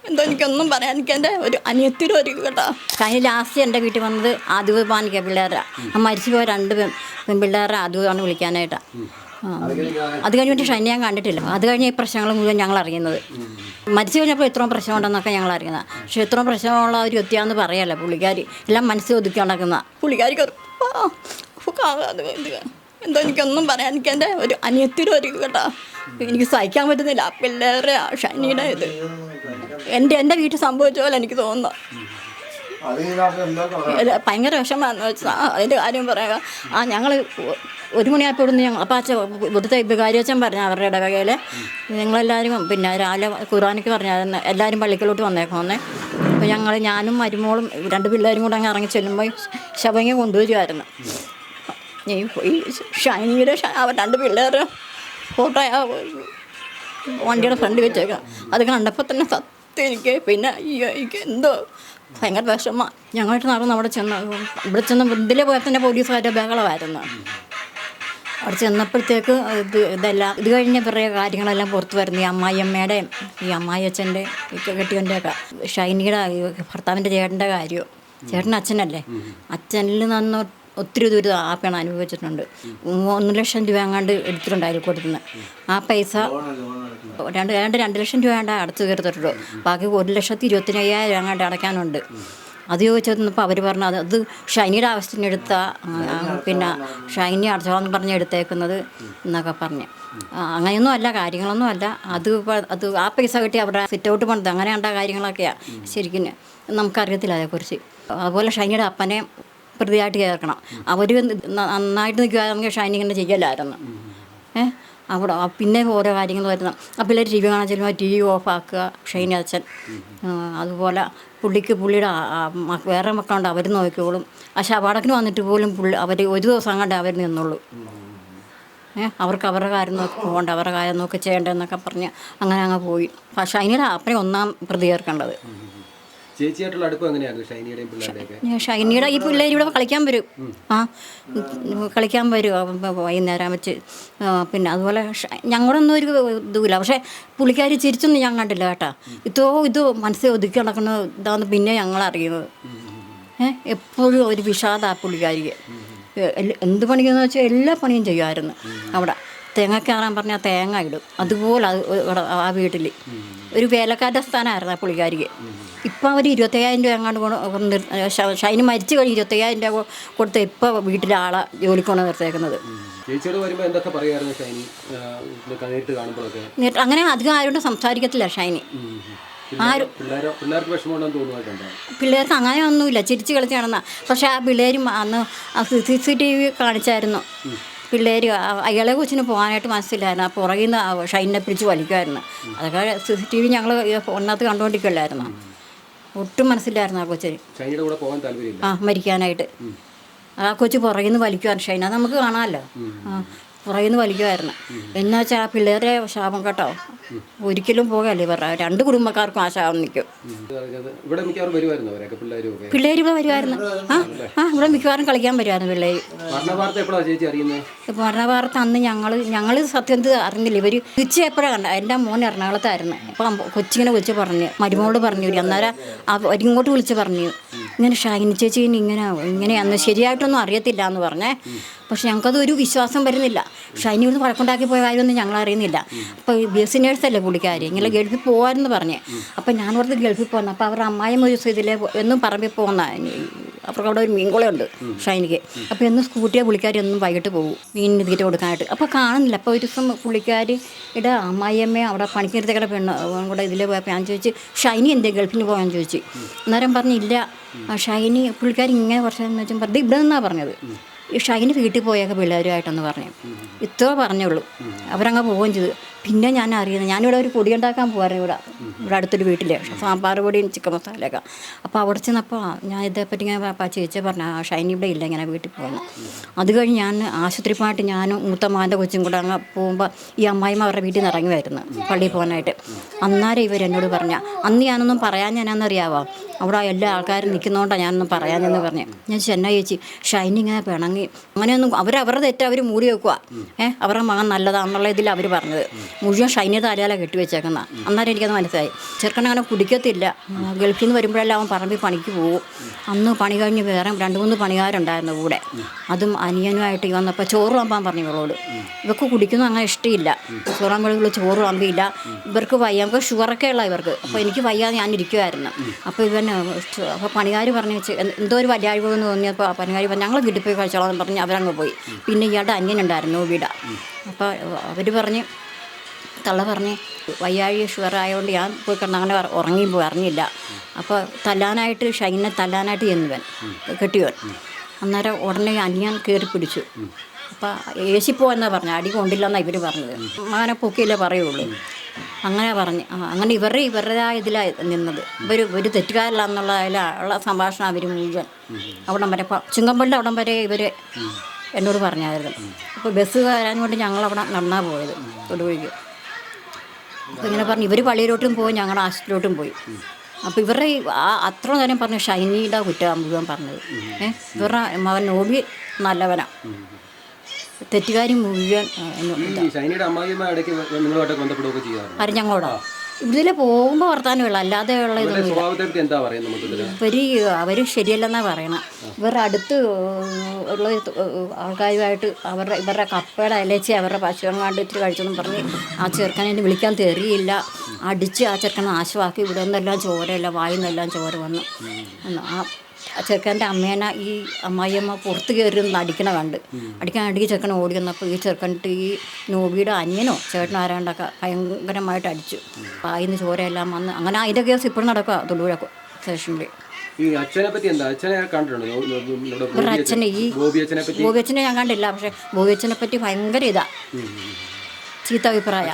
എന്തോ എനിക്കൊന്നും പറയാൻ എനിക്ക് എൻ്റെ ഒരു അനിയത്തിയുടെ ഒരു കേട്ടോ. കഴിഞ്ഞ ലാസ്റ്റ് എൻ്റെ വീട്ടിൽ വന്നത് ആദിവാനിക്ക പിള്ളേരാ. മരിച്ചു പോയ 2 പെൺപിള്ളേരെ ആദിവാണ് വിളിക്കാനായിട്ടാണ്. അത് കഴിഞ്ഞിട്ട് ഷൈനി ഞാൻ കണ്ടിട്ടില്ല. അത് കഴിഞ്ഞ് ഈ പ്രശ്നങ്ങൾ മുഴുവൻ ഞങ്ങൾ അറിയുന്നത്. മരിച്ചു കഴിഞ്ഞപ്പോൾ എത്രയും പ്രശ്നമുണ്ടെന്നൊക്കെ ഞങ്ങൾ അറിയുന്നത്. പക്ഷേ എത്രയും പ്രശ്നമുള്ള ഒരു വ്യക്തിയാണെന്ന് പറയല്ല പുള്ളിക്കാരി. എല്ലാം മനസ്സിൽ ഒതുക്കി നടക്കുന്ന പുള്ളിക്കാരിക്ക് എന്തോ എനിക്കൊന്നും പറയാൻ എനിക്ക് എൻ്റെ ഒരു അനിയത്തിയുടെ ഒരു കേട്ടോ. എനിക്ക് സഹിക്കാൻ പറ്റുന്നില്ല പിള്ളേരെ ഷൈനിയുടെ ഇത്. എൻ്റെ വീട്ടിൽ സംഭവിച്ച പോലെ എനിക്ക് തോന്നുന്നു. ഭയങ്കര വിഷമമാണെന്ന് വെച്ചാൽ അതിൻ്റെ കാര്യം പറയുക. ഞങ്ങൾ 1 മണിയായപ്പോൾ ഇവിടുന്ന് ഞങ്ങൾ അപ്പം ഇവിടുത്തെ വികാരിയച്ഛൻ പറഞ്ഞ അവരുടെ ഇടവകയിൽ നിങ്ങളെല്ലാവരും പിന്നെ രാവിലെ ഖുർആനിക്ക് പറഞ്ഞായിരുന്നു എല്ലാവരും പള്ളിക്കലോട്ട് വന്നേക്കുമെന്നേ. അപ്പോൾ ഞാനും മരുമോളും 2 പിള്ളേരും കൂടെ അങ്ങ് ഇറങ്ങി ചെല്ലുമ്പോൾ ശബങ്ങ കൊണ്ടുവരുമായിരുന്നു. ഈ ഷൈനിയുടെ 2 പിള്ളേർ ഫോട്ടോ വണ്ടിയുടെ ഫ്രണ്ട് വെച്ചേക്കാം. അത് കണ്ടപ്പോൾ തന്നെ സത്യം എനിക്ക് പിന്നെ എനിക്ക് എന്തോ ഭയങ്കര വിഷമമാണ്. ഞങ്ങളായിട്ട് നടന്ന് അവിടെ ഇവിടെ ചെന്ന് ഇതിലെ പോയാൽ തന്നെ പോലീസുകാരുടെ ബഹളമായിരുന്നു. അവിടെ ചെന്നപ്പോഴത്തേക്ക് ഇത് കഴിഞ്ഞ പറയുക കാര്യങ്ങളെല്ലാം പുറത്ത് വരുന്നു. ഈ അമ്മായിയമ്മയുടെയും ഈ അമ്മായി കെട്ടിയവൻ്റെയൊക്കെ ഷൈനിയുടെ ഭർത്താവിൻ്റെ ചേട്ടൻ്റെ കാര്യമോ. ചേട്ടൻ അച്ഛനല്ലേ, അച്ഛനിൽ നിന്ന് ഒത്തിരി ദുരിതം അനുഭവിച്ചിട്ടുണ്ട്. 1 ലക്ഷം രൂപ എങ്ങാണ്ട് എടുത്തിട്ടുണ്ട് അയൽക്കൂട്ടത്തിന്. ആ പൈസ 2 ലക്ഷം രൂപ എങ്ങാണ്ട് അടച്ചു തീർത്തിട്ടുള്ളൂ. ബാക്കി 1,25,000 എങ്ങാണ്ട് അടയ്ക്കാനുണ്ട്. അത് ചോദിച്ചപ്പോൾ അവർ പറഞ്ഞു അത് ഷൈനിയുടെ ആവശ്യത്തിനെടുത്ത പിന്നെ ഷൈനി അടച്ചോളെന്ന് പറഞ്ഞ് എടുത്തേക്കുന്നത് എന്നൊക്കെ പറഞ്ഞ്. അങ്ങനെയൊന്നും അല്ല, കാര്യങ്ങളൊന്നും അല്ല. അത് ആ പൈസ കിട്ടി അവിടെ സിറ്റ് ഔട്ട് പണിത് അങ്ങനെയുള്ള കാര്യങ്ങളൊക്കെയാണ്. ശരിക്കും നമുക്കറിയത്തില്ല അതേക്കുറിച്ച്. അതുപോലെ ഷൈനിയുടെ അപ്പനെ പ്രതിയായിട്ട് ചേർക്കണം. അവർ നന്നായിട്ട് നിൽക്കുകയാണെങ്കിൽ ഷൈനി ഇങ്ങനെ ചെയ്യലായിരുന്നു. അവിടെ പിന്നെ ഓരോ കാര്യങ്ങൾ വരുന്ന പിള്ളേർ ടി വി കാണാൻ ചെല്ലുമ്പോൾ TV ഓഫാക്കുക ഷൈനി അച്ഛൻ. അതുപോലെ പുള്ളിയുടെ വേറെ മക്കളുണ്ട്, അവർ നോക്കിക്കോളും. പക്ഷെ അവാടക്കിന് വന്നിട്ട് പോലും അവർ 1 ദിവസം അങ്ങോട്ട് അവർ നിന്നുള്ളൂ. അവർക്ക് അവരുടെ കാര്യം നോക്കി പോകണ്ട, അവരുടെ കാര്യം നോക്കി ചെയ്യേണ്ടതെന്നൊക്കെ പറഞ്ഞ് അങ്ങനെ അങ്ങ് പോയി. പക്ഷെ ഷൈനിയുടെ അപ്പനെ 1-ാം പ്രതി ചേർക്കേണ്ടത്. ചേച്ചിയായിട്ടുള്ള അടുപ്പം എങ്ങനെയായിരുന്നു ഷൈനിയുടെയും പിള്ളേരുടെയൊക്കെ? ഷൈനിയുടെ ഈ പിള്ളേർ ഇവിടെ കളിക്കാൻ വരും. കളിക്കാൻ വരും വൈകുന്നേരം വെച്ച്. പിന്നെ അതുപോലെ ഞങ്ങളൊന്നും ഒരു ഇതുമില്ല. പക്ഷേ പുള്ളിക്കാരി ചിരിച്ചൊന്നും ഞാൻ കണ്ടില്ല കേട്ടോ. ഇത് മനസ്സിൽ ഒതുക്കി നടക്കുന്ന ഇതാന്ന് പിന്നെ ഞങ്ങൾ അറിയുന്നത്. എപ്പോഴും ഒരു വിഷാദമാണ് പുള്ളിക്കാരിക്ക്. എന്ത് പണിയെന്ന് വെച്ചാൽ എല്ലാ പണിയും ചെയ്യുമായിരുന്നു. അവിടെ തേങ്ങ കയറാൻ പറഞ്ഞാൽ തേങ്ങ ഇടും. അതുപോലെ ആ വീട്ടിൽ ഒരു വേലക്കാരുടെ സ്ഥാനമായിരുന്നു ആ പുള്ളിക്കാരിക്ക്. ഇപ്പം അവർ 25,000 രൂപ എങ്ങാണ്ട് ഷൈനി മരിച്ചു കഴിഞ്ഞ് 25,000 രൂപ കൊടുത്ത് ഇപ്പോൾ വീട്ടിലെ ആളെ ജോലിക്കൊണ്ട് നിർത്തേക്കുന്നത്. അങ്ങനെ അധികം ആരോടും സംസാരിക്കത്തില്ല ഷൈനി. പിള്ളേർക്ക് അങ്ങനെ ഒന്നുമില്ല, ചിരിച്ച് കളിച്ച് നടന്ന. പക്ഷേ ആ പിള്ളേരും അന്ന് CCTV കാണിച്ചായിരുന്നു. പിള്ളേർ അയാളെ കൊച്ചിന് പോകാനായിട്ട് മനസ്സിലായിരുന്നു. ആ പുറകിൽ നിന്ന് ഷൈനിനെ പിടിച്ച് വലിക്കുമായിരുന്നു. അതൊക്കെ CCTV ഞങ്ങൾ ഒന്നത്ത് കണ്ടുകൊണ്ടിരിക്കുമല്ലായിരുന്നു. ഒട്ടും മനസ്സിലായിരുന്നു ആ കൊച്ചിന് മരിക്കാനായിട്ട്. ആ കൊച്ച് പുറകിൽ നിന്ന് വലിക്കുമായിരുന്നു ഷൈന. അത് നമുക്ക് കാണാമല്ലോ. പുറകിൽ നിന്ന് വലിക്കുമായിരുന്നു. എന്ന് വെച്ചാൽ ആ പിള്ളേരെ ശാപം കേട്ടോ. ഒരിക്കലും പോകല്ലേ ഇവരുടെ 2 കുടുംബക്കാർക്കും ആ ശാപം നിൽക്കും. പിള്ളേർ ഇവിടെ വരുമായിരുന്നു. ഇവിടെ മിക്കവാറും കളിക്കാൻ വരുമായിരുന്നു പിള്ളേർ. മരണവാർത്ത അന്ന് ഞങ്ങൾ സത്യം അറിഞ്ഞില്ല. ഇവർ തിരിച്ച് എപ്പോഴാണ് കണ്ട. എൻ്റെ മോൻ എറണാകുളത്തായിരുന്നു. അപ്പം കൊച്ചിങ്ങനെ വിളിച്ച് പറഞ്ഞു, മരുമോളോട് പറഞ്ഞു. അന്നേരം അവരിങ്ങോട്ട് വിളിച്ച് പറഞ്ഞു ഇങ്ങനെ ഷൈനി ചേച്ചി ഇങ്ങനെയാന്ന് ശരിയായിട്ടൊന്നും അറിയത്തില്ല എന്ന് പറഞ്ഞേ. പക്ഷെ ഞങ്ങൾക്കതൊരു വിശ്വാസം വരുന്നില്ല. ഷൈനി ഇവിടുന്ന് വഴക്കുണ്ടാക്കി പോയ കാര്യമൊന്നും ഞങ്ങൾ അറിയുന്നില്ല. അപ്പോൾ BSc നേഴ്സല്ലേ പുള്ളിക്കാരി. ഇങ്ങനെ ഗൾഫിൽ പോകാമെന്ന് പറഞ്ഞേ. അപ്പം ഞാൻ ഓർത്ത് ഗൾഫിൽ പോകുന്നു. അപ്പോൾ അവരുടെ അമ്മായിയും ഒരു ദിവസം ഇതിലെ എന്നും പറമ്പിൽ പോകുന്ന അവർക്ക് അവിടെ ഒരു മീൻകുളമുണ്ട് ഷൈനിക്ക്. അപ്പോൾ എന്നും സ്കൂട്ടിയെ പുള്ളിക്കാരി എന്നും വൈകിട്ട് പോകും മീനിന് തീറ്റ കൊടുക്കാനായിട്ട്. അപ്പോൾ കാണുന്നില്ല. അപ്പോൾ ഒരു ദിവസം പുള്ളിക്കാരിയുടെ അമ്മായിയമ്മയെ അവിടെ പണിക്കെടുത്തേക്കടെ കൂടെ ഇതിലെ പോയപ്പോൾ ഞാൻ ചോദിച്ചു ഷൈനി എന്തേ ഗൾഫിന് പോകാൻ ചോദിച്ചു. അന്നേരം പറഞ്ഞില്ല ഷൈനി പുള്ളിക്കാരി ഇങ്ങനെ കുറച്ചെന്ന് വെച്ചാൽ വെറുതെ ഇവിടെ നിന്നാണ് പറഞ്ഞത്. ഈ ഷൈനി വീട്ടിൽ പോയൊക്കെ പിള്ളേരുമായിട്ടൊന്ന് പറഞ്ഞു. ഇത്ര പറഞ്ഞുള്ളൂ. അവരങ്ങ് പോവുകയും ചെയ്തു. പിന്നെ ഞാൻ അറിയുന്നത് ഞാനിവിടെ ഒരു പൊടി ഉണ്ടാക്കാൻ പോകാറുണ്ട്. ഇവിടെ അടുത്തൊരു വീട്ടിൽ സാമ്പാർ പൊടിയും ചിക്കൻ മസാലയൊക്കെ. അപ്പോൾ അവിടെ ചെന്നപ്പോൾ ഞാൻ ഇതേപ്പറ്റി ഇങ്ങനെ ചേച്ചി പറഞ്ഞു ഷൈനി ഇവിടെ ഇല്ല, ഇങ്ങനെ വീട്ടിൽ പോകുന്നു. അത് കഴിഞ്ഞ് ഞാൻ ആശുപത്രി പോയിട്ട് ഞാനും മൂത്ത മകൻ്റെ കൊച്ചും കൂടെ അങ്ങ് പോകുമ്പോൾ ഈ അമ്മായിമ്മ അവരുടെ വീട്ടിൽ നിന്ന് ഇറങ്ങി വരുന്നു പള്ളിയിൽ പോകാനായിട്ട്. അന്നേരം ഇവരെന്നോട് പറഞ്ഞ അന്ന് ഞാനൊന്നും പറയാൻ ഞാനെന്നറിയാവോ അവിടെ എല്ലാ ആൾക്കാരും നിൽക്കുന്നതുകൊണ്ടാണ് ഞാനൊന്നും പറയാനെന്ന് പറഞ്ഞു. ഞാൻ ചെന്ന ചേച്ചി ഷൈനി ഇങ്ങനെ പിണങ്ങി അങ്ങനെയൊന്നും അവരുടെ തെറ്റ് അവർ മൂടി വെക്കുക. അവരുടെ മകൻ നല്ലതാണെന്നുള്ള ഇതിൽ അവർ പറഞ്ഞത് മുഴുവൻ ഷൈനി തലയാല കെട്ടിവെച്ചേക്കുന്ന. അന്നേരം എനിക്കത് മനസ്സിലായി. ചെറുക്കനങ്ങനെ കുടിക്കത്തില്ല. ഗൾഫിൽ നിന്ന് വരുമ്പോഴെല്ലാം അവൻ പറമ്പിൽ പണിക്ക് പോകും. അന്ന് പണി കഴിഞ്ഞ് വേറെ 2-3 പണിക്കാരുണ്ടായിരുന്നു കൂടെ. അതും അനിയനുമായിട്ട് വന്നപ്പോൾ ചോറ് വാമ്പാൻ പറഞ്ഞു ഇവളോട്. ഇവർക്ക് കുടിക്കുന്നത് അങ്ങനെ ഇഷ്ടമില്ല. ചോറാകുമ്പോഴുള്ള ചോറ് വാമ്പിയില്ല. ഇവർക്ക് വയ്യ, നമുക്ക് ഷുഗറൊക്കെ ഉള്ള ഇവർക്ക്. അപ്പോൾ എനിക്ക് വയ്യാതെ ഞാൻ ഇരിക്കുമായിരുന്നു. അപ്പോൾ അപ്പോൾ പണിക്കാർ പറഞ്ഞു വെച്ച് എന്തോ ഒരു വല്ലായ്മ തോന്നിയപ്പോൾ പണിക്കാർ പറഞ്ഞു ഞങ്ങൾ വീട്ടിൽ പോയി കഴിച്ചോളാം എന്ന് പറഞ്ഞ് അവരങ്ങ് പോയി. പിന്നെ ഇയാളുടെ അനിയനുണ്ടായിരുന്നു വീടാ. അപ്പോൾ അവർ പറഞ്ഞ് തള്ള പറഞ്ഞ് വയ്യാഴി ഷുഗർ ആയതുകൊണ്ട് ഞാൻ പോയി കിടന്ന് അങ്ങനെ ഉറങ്ങിപ്പോയി അറിഞ്ഞില്ല. അപ്പോൾ തല്ലാനായിട്ട് ഷൈനെ തല്ലാനായിട്ട് ചെന്നുവൻ കെട്ടിയവൻ. അന്നേരം ഉടനെ അനിയൻ കയറി പിടിച്ചു. അപ്പോൾ ഏശിപ്പോയെന്നാണ് പറഞ്ഞത്, അടി കൊണ്ടില്ലെന്നാണ് ഇവർ പറഞ്ഞത്. അങ്ങനെ പൊക്കിയല്ലേ പറയുള്ളൂ. അങ്ങനെ പറഞ്ഞ് അങ്ങനെ ഇവരുടേതായ ഇതിലാണ് നിന്നത്. ഒരു തെറ്റുകാരില്ല എന്നുള്ളതിലുള്ള സംഭാഷണം അവർ മുഴുവൻ അവിടം വരെ ചുങ്കമ്പള്ളി അവിടം വരെ ഇവർ എന്നോട് പറഞ്ഞായിരുന്നു. അപ്പോൾ ബസ് കയറാൻ കൊണ്ട് ഞങ്ങളവിടെ നടന്നാണ് പോയത് തൊടുപുഴയ്ക്ക്. അപ്പോൾ ഇങ്ങനെ പറഞ്ഞു ഇവർ പള്ളിയിലോട്ടും പോയി, ഞങ്ങൾ ആശുപത്രിയിലോട്ടും പോയി. അപ്പോൾ ഇവരുടെ അത്ര നേരം പറഞ്ഞു ഷൈനിയുടെ കുറ്റം മുഴുവൻ പറഞ്ഞത്. ഇവരുടെ മകൻ നോബി നല്ലവനാണ്, തെറ്റുകാരി മുഴുവൻ. ഞങ്ങളോടോ ഇതിൽ പോകുമ്പോൾ വർത്താനമുള്ള അല്ലാതെ ഉള്ള അവർ ശരിയല്ലെന്നാണ് പറയണം. ഇവരുടെ അടുത്ത് ഉള്ള ആൾക്കാരുമായിട്ട് ഇവരുടെ കപ്പയുടെ അലച്ച് അവരുടെ പശുവങ്ങാണ്ട് ഇത്തിരി കഴിച്ചെന്നും പറഞ്ഞ് ആ ചെറുക്കനെ വിളിക്കാൻ തെറിയില്ല. അടിച്ച് ആ ചെറുക്കനെ നാശമാക്കി. ഇവിടെ നിന്നെല്ലാം ചോരയല്ല, വായിൽ നിന്നെല്ലാം ചോര വന്നു. ആ ചെറുക്കൻ്റെ അമ്മേനെ ഈ അമ്മായിയമ്മ പുറത്ത് കയറി അടിക്കണ അടിക്കാൻ ചെറുക്കനെ ഓടി വന്നപ്പോൾ ഈ ചെറുക്കനിട്ട് ഈ നോബിയുടെ അനിയനോ ചേട്ടനോ ആരാണ്ടൊക്കെ ഭയങ്കരമായിട്ട് അടിച്ചു. പായിന്ന് ചോരയെല്ലാം വന്ന് അങ്ങനെ അതിൻ്റെ കേസ് ഇപ്പോഴും നടക്കുക തൊടുപുഴ സ്റ്റേഷനിൽ. ഇവരുടെ അച്ഛനെ ബോബി അച്ഛനെ ഞാൻ കണ്ടില്ല. പക്ഷെ ബോബി അച്ഛനെ പറ്റി ഭയങ്കര ചീത്ത അഭിപ്രായം.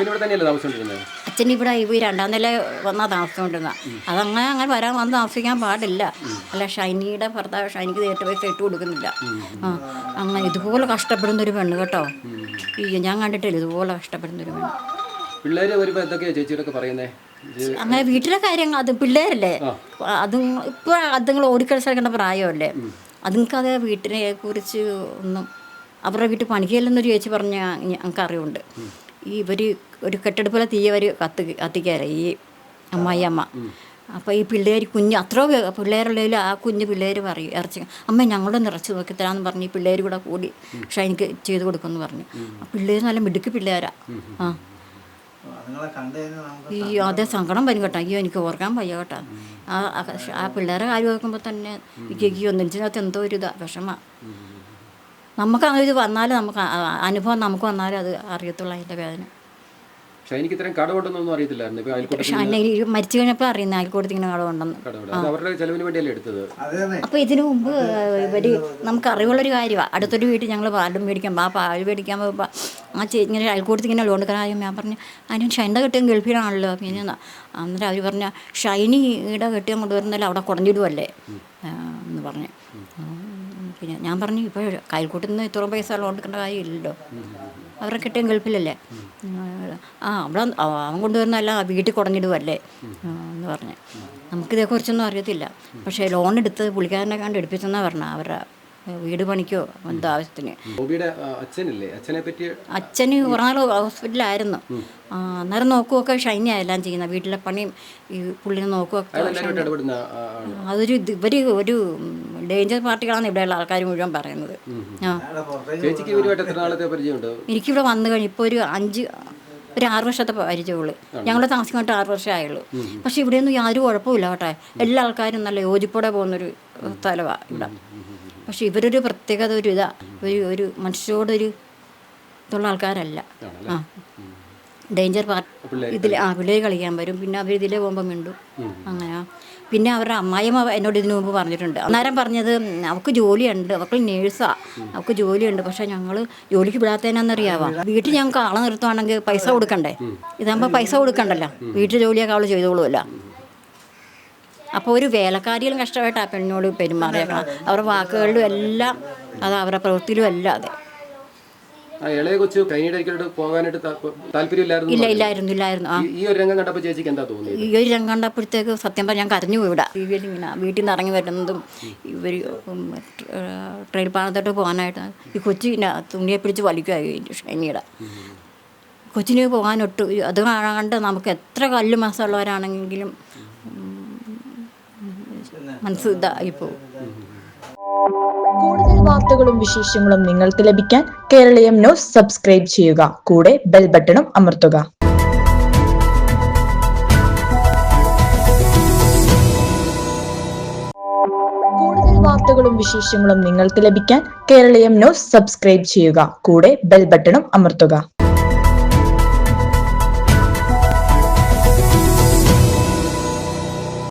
അച്ഛൻ ഇവിടെ ഈ 2ാം നില വന്നാൽ താമസിച്ചുകൊണ്ടിരുന്ന. അതങ്ങനെ വന്ന് താമസിക്കാൻ പാടില്ല. അല്ല ഷൈനിയുടെ ഭർത്താവ് ഷൈനിക്ക് നേരിട്ട് പൈസ ഇട്ട് കൊടുക്കുന്നില്ല. അങ്ങനെ ഇതുപോലെ കഷ്ടപ്പെടുന്നൊരു പെണ്ണ് കേട്ടോ. ഞാൻ കണ്ടിട്ടില്ല ഇതുപോലെ കഷ്ടപ്പെടുന്നൊരു പെണ്ണ്. അങ്ങനെ വീട്ടിലെ കാര്യങ്ങൾ അത് പിള്ളേരല്ലേ, അതും ഇപ്പോൾ അതുങ്ങൾ ഓടിക്കളിച്ചേക്കേണ്ട പ്രായമല്ലേ. അതുങ്ങൾക്കത് വീട്ടിനെ കുറിച്ച് ഒന്നും അവരുടെ വീട്ടിൽ പണിക്കില്ലെന്നൊരു ചേച്ചി പറഞ്ഞ ഞങ്ങൾക്കറിവുണ്ട്. ഇവർ ഒരു കെട്ടെടുപ്പിലെ തീയവർ കത്തിക്കാറ് ഈ അമ്മായിയമ്മ. അപ്പോൾ ഈ പിള്ളേർ അത്രയോ പിള്ളേരുള്ളതിൽ ആ കുഞ്ഞ് പിള്ളേർ പറയും ഇറച്ചി അമ്മ ഞങ്ങളുടെ നിറച്ച് നോക്കി തരാമെന്ന് പറഞ്ഞ് ഈ പിള്ളേർ കൂടെ കൂടി ഷൈനിക്ക് ചെയ്ത് കൊടുക്കുമെന്ന് പറഞ്ഞു. ആ പിള്ളേർ നല്ല മിടുക്ക് പിള്ളേരാണ്. അതേ സങ്കടം വരും കേട്ടോ. അയ്യോ എനിക്ക് ഓർക്കാൻ വയ്യ കേട്ടോ. ആ പിള്ളേരെ കാര്യം ഓർക്കുമ്പോൾ തന്നെ എനിക്ക് ഒന്നിനകത്ത് എന്തോ ഒരു വിഷമ. നമുക്ക് അങ്ങനെ ഇത് വന്നാലും നമുക്ക് അനുഭവം നമുക്ക് വന്നാലും അത് അറിയത്തുള്ളൂ അതിൻ്റെ വേദന. മരിച്ചു കഴിഞ്ഞപ്പോൾ അറിയുന്ന അയൽക്കൂട്ടത്തിൽ ഇങ്ങനെ കടമുണ്ടെന്ന്. അപ്പോൾ ഇതിനു മുമ്പ് ഇവർ നമുക്ക് അറിവുള്ളൊരു കാര്യമാണ്. അടുത്തൊരു വീട്ടിൽ ഞങ്ങൾ പാലും മേടിക്കാൻ പാൽ മേടിക്കാൻ പോകുമ്പോൾ ഇങ്ങനെ അയൽക്കൂട്ടത്തിൽ ഇങ്ങനെ ലോൺ കാര്യം ഞാൻ പറഞ്ഞു അതിന് ഷൈൻ്റെ കെട്ടിയും ഗൾഫിലാണല്ലോ. പിന്നെ അന്നേരം അവർ പറഞ്ഞ ഷൈനിയുടെ കെട്ടിയും കൊണ്ടുവരുന്നല്ലോ അവിടെ കുറഞ്ഞിടുമല്ലേ എന്ന് പറഞ്ഞു. പിന്നെ ഞാൻ പറഞ്ഞു ഇപ്പോൾ അയൽക്കൂട്ടിൽ നിന്ന് ഇത്രയും പൈസ ലോൺ എടുക്കേണ്ട കാര്യമില്ലല്ലോ, അവരുടെ കെട്ടിയും ഗൾഫിലല്ലേ. അവിടെ അവൻ കൊണ്ടുവരുന്നതല്ല വീട്ടിൽ കുറഞ്ഞിടുമല്ലേ എന്ന് പറഞ്ഞു. നമുക്കിതേക്കുറിച്ചൊന്നും അറിയത്തില്ല. പക്ഷേ ലോൺ എടുത്ത് പുള്ളിക്കാരനെ കണ്ട് എടുപ്പിച്ചെന്നാണ് പറഞ്ഞത് അവരുടെ വീട് പണിക്കോ എന്തോ ആവശ്യത്തിന്. അച്ഛന് കുറേ നാൾ ഹോസ്പിറ്റലായിരുന്നു. അന്നേരം നോക്കുമൊക്കെ ഷൈനിയാണ് എല്ലാം ചെയ്യുന്നത്. വീട്ടിലെ പണിയും ഈ പുള്ളിനെ നോക്കുമൊക്കെ. അതൊരു ഒരു ഡേഞ്ചർ പാർട്ടികളാണ് ഇവിടെയുള്ള ആൾക്കാർ മുഴുവൻ പറയുന്നത്. എനിക്കിവിടെ വന്നു കഴിഞ്ഞ് ഇപ്പോൾ ഒരു 6 വർഷത്തെ പരിചയമുള്ളൂ. ഞങ്ങൾ താമസിക്കാനായിട്ട് 6 വർഷമേ ആയുള്ളൂ. പക്ഷെ ഇവിടെയൊന്നും യാതൊരു കുഴപ്പമില്ല കേട്ടോ. എല്ലാ ആൾക്കാരും നല്ല യോജിപ്പോടെ പോകുന്നൊരു സ്ഥലമാണ് ഇവിടെ. പക്ഷെ ഇവരൊരു പ്രത്യേകത ഒരു മനുഷ്യരോടൊരു ഇതുള്ള ആൾക്കാരല്ല. ഡേഞ്ചർ പാർട്ടി ഇതിൽ പിള്ളേർ കളിക്കാൻ വരും. പിന്നെ അവർ ഇതിലേ പോകുമ്പോൾ മിണ്ടും. അങ്ങനെ പിന്നെ അവരുടെ അമ്മായിയമ്മ എന്നോട് ഇതിനു മുമ്പ് പറഞ്ഞിട്ടുണ്ട്. അന്നേരം പറഞ്ഞത് അവൾക്ക് ജോലിയുണ്ട്, അവൾക്ക് നേഴ്സാണ്, അവൾക്ക് ജോലിയുണ്ട്. പക്ഷേ ഞങ്ങൾ ജോലിക്ക് വിടാത്തതിനാന്നറിയാവാം. വീട്ടിൽ ഞങ്ങൾക്ക് ആളെ നിർത്തുവാണെങ്കിൽ പൈസ കൊടുക്കണ്ടേ. ഇതാകുമ്പോൾ പൈസ കൊടുക്കണ്ടല്ലോ, വീട്ടിൽ ജോലിയൊക്കെ അവൾ ചെയ്തോളുമല്ലോ. അപ്പോൾ ഒരു വേലക്കാരികളും കഷ്ടമായിട്ട് ആ പെണ്ണിനോട് പെരുമാറിയേക്കണം. അവരുടെ വാക്കുകളിലും എല്ലാം അത് അവരുടെ പ്രവൃത്തിയിലും എല്ലാം അതെ. ആ ഇളയ കൊച്ചു ഷൈനിയുടെ ഒരിക്കലും പോകാനായിട്ട് താല്പര്യമില്ലായിരുന്നു. ഇല്ലായിരുന്നു. ആ ഈ ഒരു രംഗം കണ്ടപ്പോൾ ചേച്ചിക്ക് എന്താ തോന്നിയത്? ഈ ഒരു രംഗം കണ്ടപ്പോഴത്തേക്ക് സത്യം പറഞ്ഞാൽ ഞാൻ കരഞ്ഞു പോയി. ഇവിടെ ടി വിയിൽ ഇങ്ങനെ വീട്ടിൽ നിന്ന് ഇറങ്ങി വരുന്നതും ഇവർ ട്രെയിൻ പാളത്തോട്ട് പോകാനായിട്ട് ഈ കൊച്ചിനെ തുണിയെ പിടിച്ച് വലിക്കുമായിരുന്നു ഷൈനിയുടെ. കൊച്ചിന് പോകാനൊട്ട് അത് കണ്ട് നമുക്ക് എത്ര കല്ല് മാസമുള്ളവരാണെങ്കിലും മനസ്സ് ഇതായിപ്പോവും. കൂടുതൽ വാർത്തകളും വിശേഷങ്ങളും നിങ്ങൾക്ക് ലഭിക്കാൻ കേരളീയം ന്യൂസ് സബ്സ്ക്രൈബ് ചെയ്യുക. കൂടെ ബെൽ ബട്ടണും അമർത്തുക. കൂടുതൽ വാർത്തകളും വിശേഷങ്ങളും നിങ്ങൾക്ക് ലഭിക്കാൻ കേരളീയം ന്യൂസ് സബ്സ്ക്രൈബ് ചെയ്യുക. കൂടെ ബെൽ ബട്ടണും അമർത്തുക.